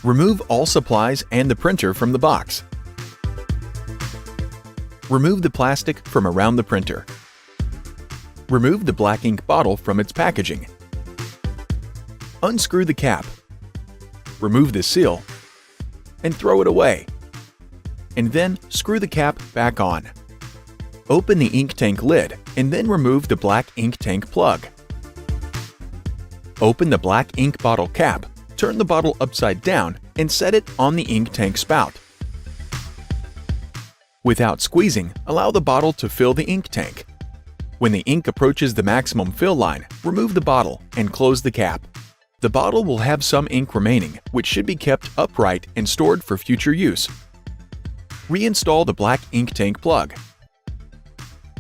Remove all supplies and the printer from the box. Remove the plastic from around the printer. Remove the black ink bottle from its packaging. Unscrew the cap. Remove the seal and throw it away. And then screw the cap back on. Open the ink tank lid and then remove the black ink tank plug. Open the black ink bottle cap, turn the bottle upside down and set it on the ink tank spout. Without squeezing, allow the bottle to fill the ink tank. When the ink approaches the maximum fill line, remove the bottle and close the cap. The bottle will have some ink remaining, which should be kept upright and stored for future use. Reinstall the black ink tank plug.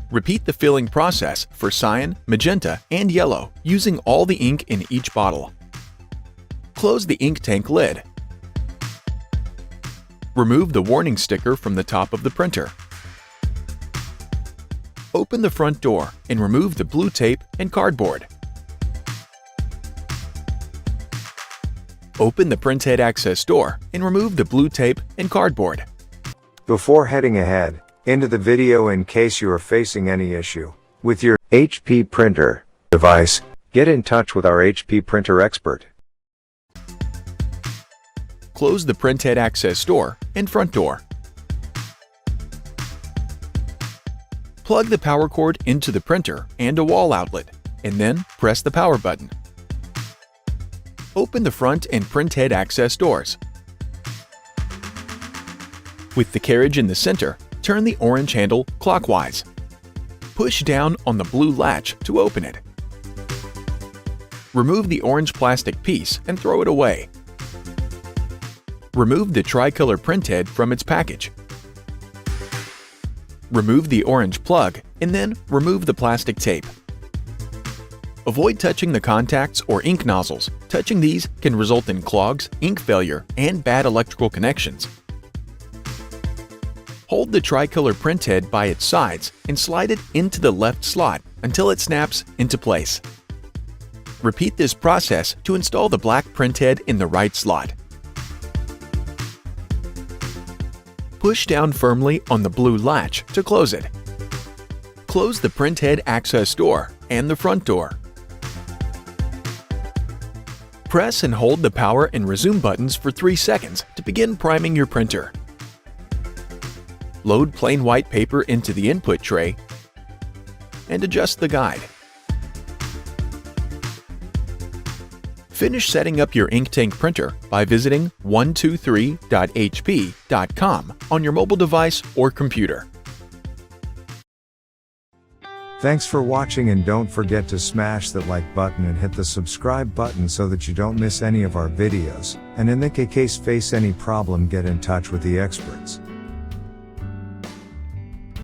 Repeat the filling process for cyan, magenta, and yellow using all the ink in each bottle. Close the ink tank lid. Remove the warning sticker from the top of the printer. Open the front door and remove the blue tape and cardboard. Open the printhead access door and remove the blue tape and cardboard. Before heading ahead into the video, in case you are facing any issue with your HP printer device, get in touch with our HP printer expert. Close the printhead access door and front door. Plug the power cord into the printer and a wall outlet, and then press the power button. Open the front and printhead access doors. With the carriage in the center, turn the orange handle clockwise. Push down on the blue latch to open it. Remove the orange plastic piece and throw it away. Remove the tricolor printhead from its package. Remove the orange plug and then remove the plastic tape. Avoid touching the contacts or ink nozzles. Touching these can result in clogs, ink failure, and bad electrical connections. Hold the tricolor printhead by its sides and slide it into the left slot until it snaps into place. Repeat this process to install the black printhead in the right slot. Push down firmly on the blue latch to close it. Close the printhead access door and the front door. Press and hold the power and resume buttons for 3 seconds to begin priming your printer. Load plain white paper into the input tray and adjust the guide. Finish setting up your ink tank printer by visiting 123.hp.com on your mobile device or computer. Thanks for watching, and don't forget to smash that like button and hit the subscribe button so that you don't miss any of our videos. And in the case face any problem, get in touch with the experts.